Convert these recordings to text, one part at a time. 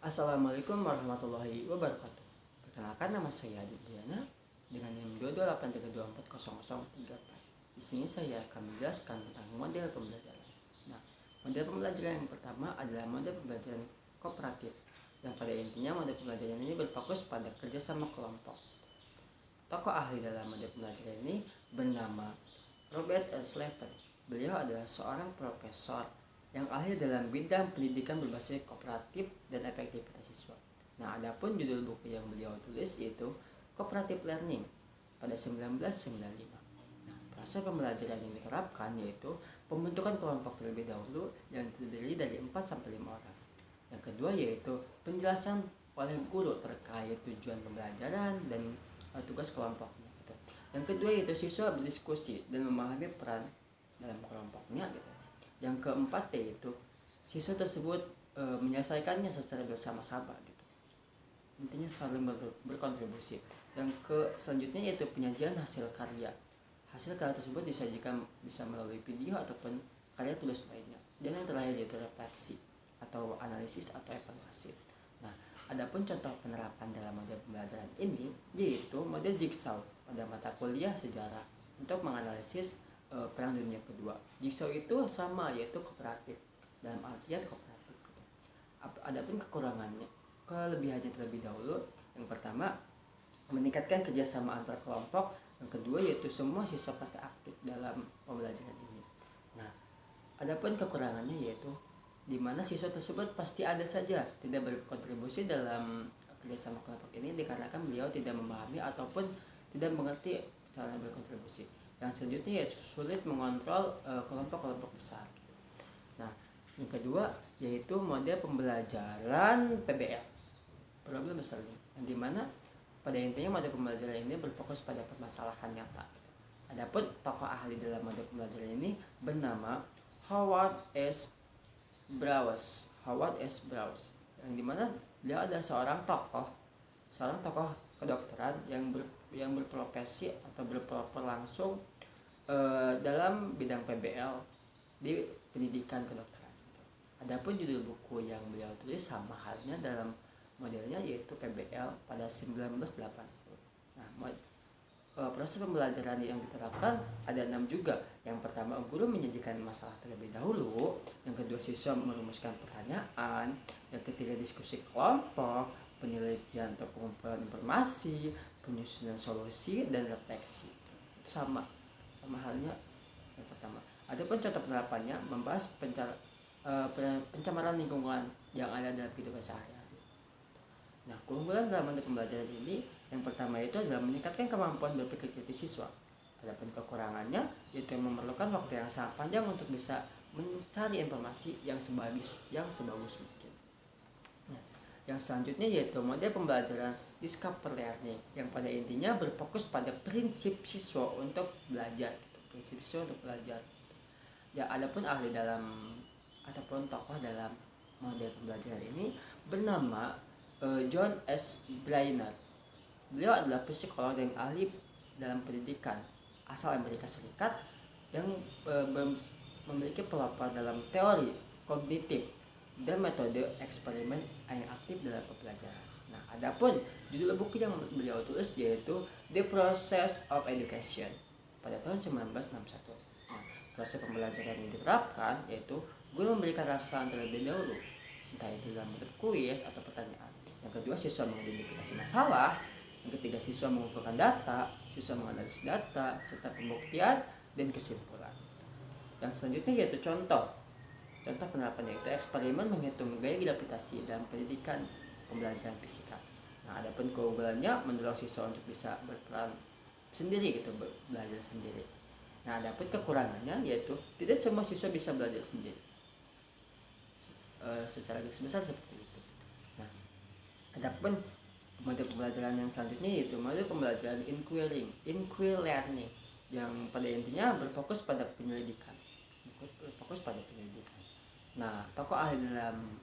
Assalamualaikum warahmatullahi wabarakatuh. Perkenalkan, nama saya Adit Briana dengan NIM 228324004. Di sini saya akan menjelaskan tentang model pembelajaran. Nah, model pembelajaran yang pertama adalah model pembelajaran kooperatif, yang pada intinya model pembelajaran ini berfokus pada kerjasama kelompok. Tokoh ahli dalam model pembelajaran ini bernama Robert L. Slaven. Beliau adalah seorang profesor yang ahli dalam bidang pendidikan berbasis kooperatif dan efektivitas siswa. Nah, adapun judul buku yang beliau tulis yaitu Cooperative Learning pada 1995. Nah, proses pembelajaran yang diterapkan yaitu pembentukan kelompok terlebih dahulu yang terdiri dari 4 sampai 5 orang. Yang kedua yaitu penjelasan oleh guru terkait tujuan pembelajaran dan tugas kelompoknya. Yang kedua yaitu siswa berdiskusi dan memahami peran dalam kelompoknya gitu. Yang keempat yaitu siswa tersebut menyelesaikannya secara bersama-sama gitu. Intinya saling berkontribusi. Yang selanjutnya yaitu penyajian hasil karya. Hasil karya tersebut disajikan bisa melalui video ataupun karya tulis lainnya. Dan yang terakhir yaitu refleksi atau analisis atau evaluasi. Nah, adapun contoh penerapan dalam model pembelajaran ini yaitu model jigsaw pada mata kuliah sejarah untuk menganalisis Perang Dunia Kedua. Jigsaw itu sama yaitu kooperatif dalam artian kooperatif. Adapun kekurangannya, kelebihannya terlebih dahulu. Yang pertama, meningkatkan kerjasama antar kelompok. Yang kedua yaitu semua siswa pasti aktif dalam pembelajaran ini. Nah, adapun kekurangannya yaitu di mana siswa tersebut pasti ada saja tidak berkontribusi dalam kerjasama kelompok ini dikarenakan beliau tidak memahami ataupun tidak mengerti cara berkontribusi. Yang selanjutnya yaitu sulit mengontrol kelompok-kelompok besar. Nah, yang kedua yaitu model pembelajaran PBL, problem besarnya, yang dimana pada intinya model pembelajaran ini berfokus pada permasalahan nyata. Adapun tokoh ahli dalam model pembelajaran ini bernama Howard S. Brous, yang dimana dia adalah seorang tokoh kedokteran yang berprofesi atau berpelopor langsung dalam bidang PBL di pendidikan kedokteran. Adapun judul buku yang beliau tulis sama halnya dalam modelnya yaitu PBL pada 1980. Nah, proses pembelajaran yang diterapkan ada 6 juga. Yang pertama, guru menyajikan masalah terlebih dahulu. Yang kedua, siswa merumuskan pertanyaan. Yang ketiga, diskusi kelompok, penelitian atau pengumpulan informasi, penyusunan solusi, dan refleksi. Itu sama halnya yang pertama. Adapun contoh penerapannya membahas pencemaran lingkungan yang ada dalam kehidupan sehari-hari. Nah, keunggulan dalam metode pembelajaran ini yang pertama itu adalah meningkatkan kemampuan berpikir kritis siswa. Adapun kekurangannya yaitu memerlukan waktu yang sangat panjang untuk bisa mencari informasi yang sebagus mungkin. Nah, yang selanjutnya yaitu model pembelajaran discover learning yang pada intinya berfokus pada prinsip siswa untuk belajar gitu. Prinsip siswa untuk belajar. Ya, adapun ahli dalam ataupun tokoh dalam model pembelajaran ini bernama John S. Brainerd. Beliau adalah psikolog dan ahli dalam pendidikan asal Amerika Serikat yang memiliki pelopor dalam teori kognitif dan metode eksperimen yang aktif dalam pembelajaran. Nah, adapun judul buku yang beliau tulis yaitu The Process of Education pada tahun 1961. Nah, proses pembelajaran yang diterapkan yaitu guru memberikan rangsangan terlebih dahulu, entah itu dalam bentuk kuis atau pertanyaan. Yang kedua, siswa mengidentifikasi masalah. Yang ketiga, siswa mengumpulkan data, siswa menganalisis data, serta pembuktian dan kesimpulan. Yang selanjutnya yaitu contoh penerapannya yaitu eksperimen menghitung gaya gravitasi dalam pendidikan pembelajaran fisika. Nah, adapun keunggulannya mendorong siswa untuk bisa berperan sendiri gitu, belajar sendiri. Nah, adapun kekurangannya yaitu tidak semua siswa bisa belajar sendiri secara garis besar seperti itu. Nah, adapun model pembelajaran yang selanjutnya yaitu model pembelajaran inquiry learning yang pada intinya berfokus pada penyelidikan. Nah, tokoh ahli dalam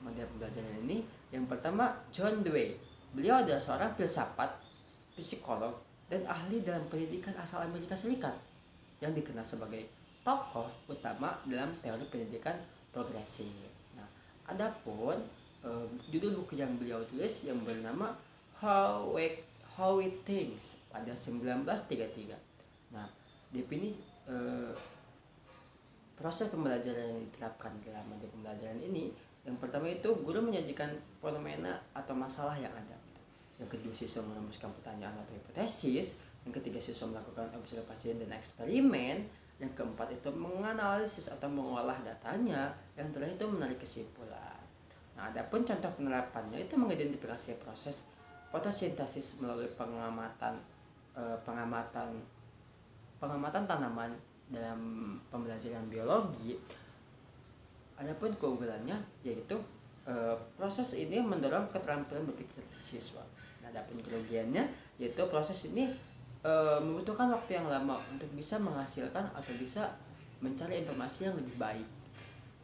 model pembelajaran ini yang pertama John Dewey. Beliau adalah seorang filsafat, psikolog, dan ahli dalam pendidikan asal Amerika Serikat yang dikenal sebagai tokoh utama dalam teori pendidikan progresif. Nah, adapun judul buku yang beliau tulis yang bernama How We Thinks pada 1933. Nah, definisi proses pembelajaran yang diterapkan dalam metode pembelajaran ini, yang pertama itu guru menyajikan fenomena atau masalah yang ada. Yang kedua, siswa merumuskan pertanyaan atau hipotesis. Yang ketiga, siswa melakukan observasi dan eksperimen. Yang keempat itu menganalisis atau mengolah datanya. Yang terakhir itu menarik kesimpulan. Nah, adapun contoh penerapannya itu mengidentifikasi proses fotosintesis melalui pengamatan tanaman dalam pembelajaran biologi. Adapun keunggulannya yaitu proses ini mendorong keterampilan berpikir siswa. Nah, adapun kerugiannya yaitu proses ini membutuhkan waktu yang lama untuk bisa menghasilkan atau bisa mencari informasi yang lebih baik.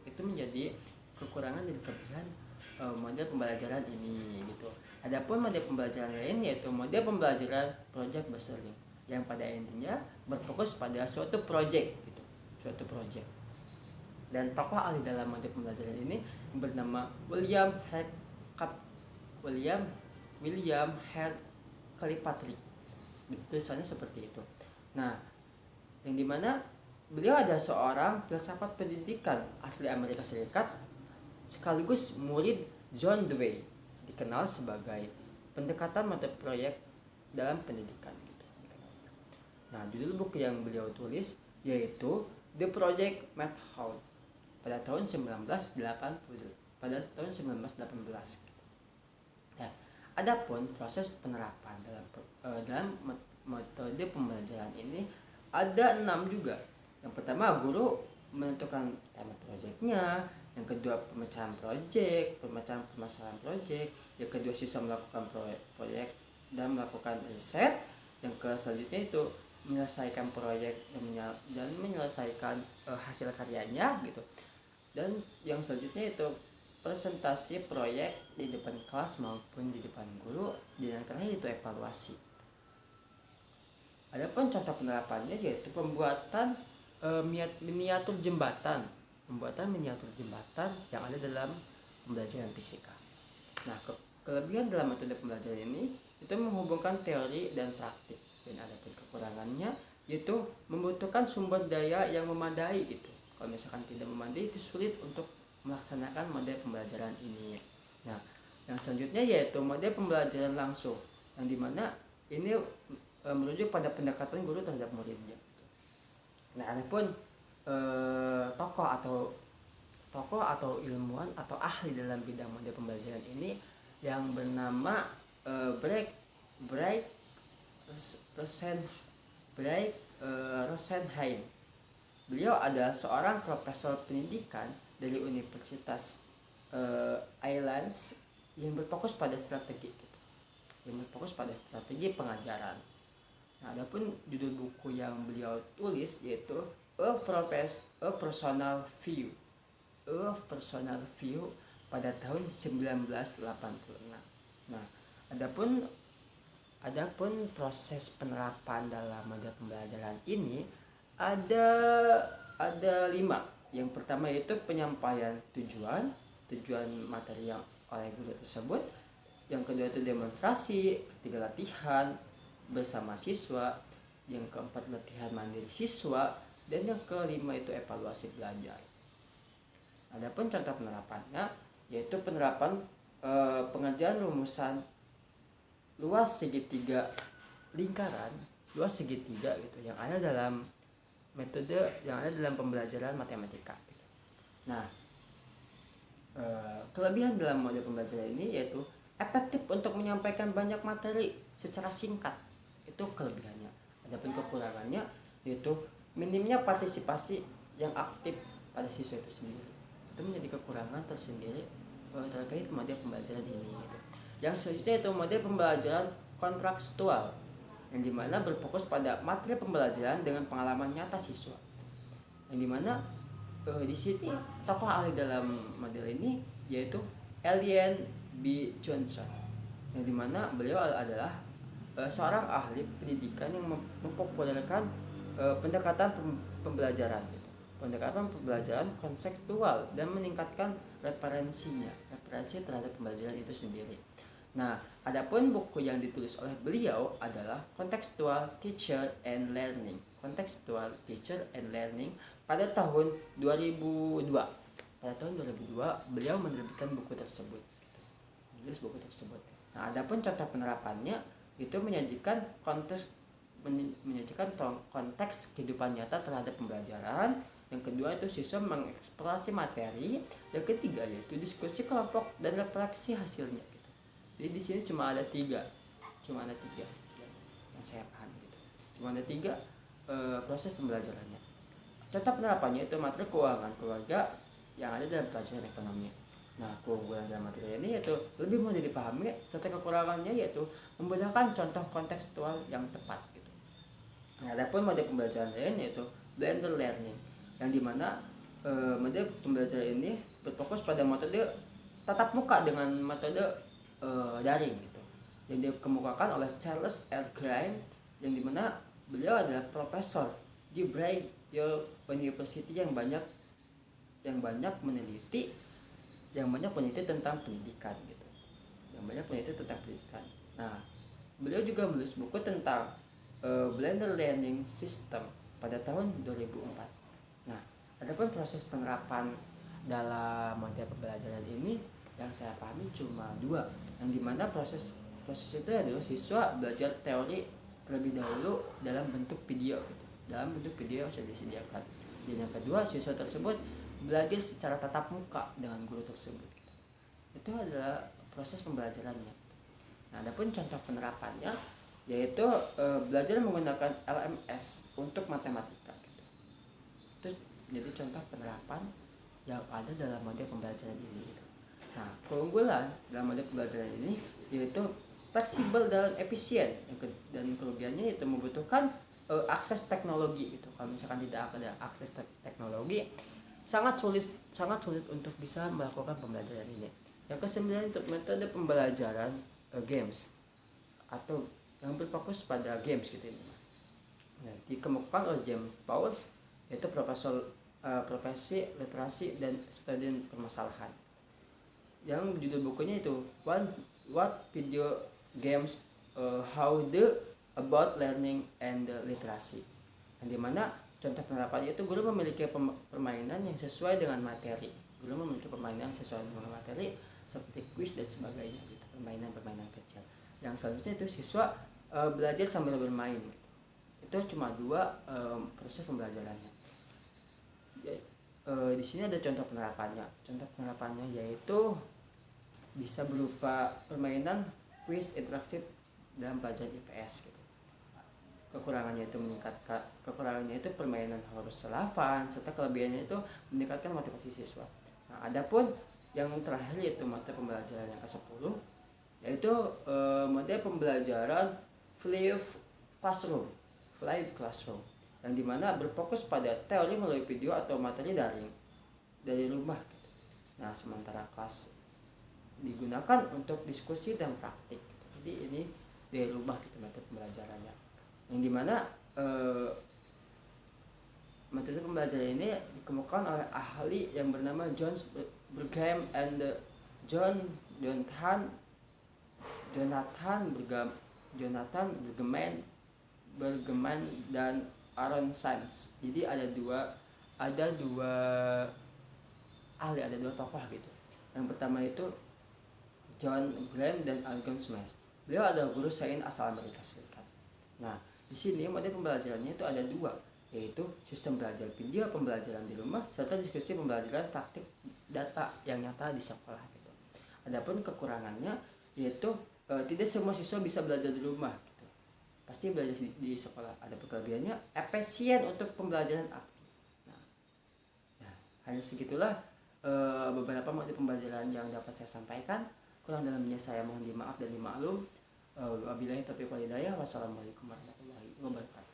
Itu menjadi kekurangan dan kelebihan model pembelajaran ini gitu. Adapun model pembelajaran lain yaitu model pembelajaran project based learning, yang pada intinya berfokus pada suatu project gitu, Dan tokoh ahli dalam model pembelajaran ini bernama William Hare Kilpatrick. Tulisannya seperti itu. Nah, yang dimana beliau ada seorang filsafat pendidikan asli Amerika Serikat sekaligus murid John Dewey, dikenal sebagai pendekatan metode proyek dalam pendidikan gitu. Nah, judul buku yang beliau tulis yaitu The Project Method pada tahun 1918. Nah, adapun proses penerapan dalam metode pembelajaran ini ada 6 juga. Yang pertama, guru menentukan tema proyeknya. Yang kedua, pemecahan permasalahan proyek. Yang kedua, siswa melakukan proyek dan melakukan riset. Yang selanjutnya itu menyelesaikan proyek dan menyelesaikan hasil karyanya gitu. Dan yang selanjutnya itu presentasi proyek di depan kelas maupun di depan guru. Dan yang terakhir itu evaluasi. Adapun contoh penerapannya yaitu pembuatan miniatur jembatan yang ada dalam pembelajaran fisika. Nah, kelebihan dalam metode pembelajaran ini itu menghubungkan teori dan praktik. Dan adapun kekurangannya yaitu membutuhkan sumber daya yang memadai gitu. Kalau misalkan tidak memadai itu sulit untuk melaksanakan model pembelajaran ini. Nah, yang selanjutnya yaitu model pembelajaran langsung, yang dimana ini merujuk pada pendekatan guru terhadap muridnya. Nah, adapun tokoh atau ilmuwan atau ahli dalam bidang model pembelajaran ini yang bernama Rosenheim. Beliau adalah seorang profesor pendidikan dari Universitas Islands yang berfokus pada strategi pengajaran. Nah, adapun judul buku yang beliau tulis yaitu A Personal View pada tahun 1986. Nah, adapun proses penerapan dalam model pembelajaran ini ada 5. Yang pertama yaitu penyampaian tujuan materi yang oleh guru tersebut. Yang kedua itu demonstrasi, ketiga latihan bersama siswa, yang keempat latihan mandiri siswa, dan yang kelima itu evaluasi belajar. Adapun contoh penerapannya yaitu penerapan pengerjaan rumusan luas segitiga lingkaran, gitu yang ada dalam pembelajaran matematika. Nah, kelebihan dalam model pembelajaran ini yaitu efektif untuk menyampaikan banyak materi secara singkat. Itu kelebihannya. Adapun kekurangannya yaitu minimnya partisipasi yang aktif pada siswa itu sendiri. Itu menjadi kekurangan tersendiri terkait model pembelajaran ini gitu. Yang selanjutnya itu model pembelajaran kontekstual, yang dimana berfokus pada materi pembelajaran dengan pengalaman nyata siswa. Yang dimana di sini tokoh ahli dalam model ini yaitu Elian B. Johnson, yang dimana beliau adalah seorang ahli pendidikan yang mempopulerkan pendekatan pembelajaran gitu. pendekatan pembelajaran konseptual dan meningkatkan referensi terhadap pembelajaran itu sendiri. Nah, adapun buku yang ditulis oleh beliau adalah Contextual Teacher and Learning. Contextual Teacher and Learning pada tahun 2002. Pada tahun 2002 beliau menerbitkan buku tersebut. Menulis buku tersebut. Nah, adapun contoh penerapannya itu menyajikan konteks kehidupan nyata terhadap pembelajaran. Yang kedua itu siswa mengeksplorasi materi. Yang ketiga yaitu diskusi kelompok dan refleksi hasilnya. Jadi di sini cuma ada tiga yang saya pahami gitu. Cuma ada tiga proses pembelajarannya. Contoh penerapannya itu materi keuangan keluarga yang ada dalam pelajaran ekonomi. Nah, keunggulan dalam materi ini yaitu lebih mudah dipahami, serta kekurangannya yaitu menggunakan contoh kontekstual yang tepat gitu. Nah, adapun model pembelajaran lain yaitu blended learning, yang dimana model pembelajaran ini berfokus pada metode tatap muka dengan metode daring gitu, yang dikemukakan oleh Charles R. Graham, yang dimana beliau adalah profesor di Yale University yang banyak meneliti tentang pendidikan gitu, Nah, beliau juga menulis buku tentang blended learning system pada tahun 2004. Nah, adapun proses penerapan dalam model pembelajaran ini yang saya pahami cuma dua, yang dimana proses itu adalah siswa belajar teori terlebih dahulu dalam bentuk video gitu, yang sudah disediakan, dan yang kedua siswa tersebut belajar secara tatap muka dengan guru tersebut gitu. Itu adalah proses pembelajarannya. Nah, adapun contoh penerapannya yaitu belajar menggunakan LMS untuk matematika gitu. Itu jadi contoh penerapan yang ada dalam model pembelajaran ini gitu. Nah, keunggulan dalam model pembelajaran ini yaitu fleksibel dan efisien, dan kerugiannya yaitu membutuhkan akses teknologi gitu. Kalau misalkan tidak ada akses teknologi, sangat sulit untuk bisa melakukan pembelajaran ini. Yang kesembilan itu metode pembelajaran games atau yang berfokus pada games gitu ini. Nah, dikemukakan oleh James Pauls, yaitu profesi literasi dan studi permasalahan. Yang judul bukunya itu What Video Games How the About Learning and Literacy, yang dimana contoh penerapannya itu guru memiliki permainan yang sesuai dengan materi. Seperti quiz dan sebagainya gitu, permainan kecil. Yang selanjutnya itu siswa belajar sambil bermain gitu. Itu cuma dua proses pembelajarannya. Di sini ada contoh penerapannya yaitu bisa berupa permainan quiz interaktif dalam pelajaran IPS gitu. Kekurangannya itu permainan harus relevan, serta kelebihannya itu meningkatkan motivasi siswa. Nah, adapun yang terakhir yaitu materi pembelajaran yang ke-10 yaitu model pembelajaran flipped classroom, yang dimana berfokus pada teori melalui video atau materi daring dari rumah gitu. Nah, sementara kelas digunakan untuk diskusi dan praktik gitu. Jadi ini dari rumah gitu metode pembelajarannya, yang dimana metode pembelajaran ini dikemukakan oleh ahli yang bernama John Brigham and Jonathan Bergman dan Aaron Symes. Jadi ada dua ahli, ada dua tokoh gitu. Yang pertama itu John Graham dan Aaron Symes. Beliau adalah guru sains asal Amerika Serikat. Nah, di sini model pembelajarannya itu ada dua, yaitu sistem belajar video pembelajaran di rumah serta diskusi pembelajaran praktik data yang nyata di sekolah gitu. Adapun kekurangannya yaitu tidak semua siswa bisa belajar di rumah gitu. Pasti belajar di sekolah. Ada kelebihannya efisien untuk pembelajaran aktif. Nah, hanya segitulah beberapa model pembelajaran yang dapat saya sampaikan. Kurang dalamnya saya mohon dimaaf dan dimaklum. Wabillahi taufiq wal hidayah. Wassalamualaikum warahmatullahi wabarakatuh.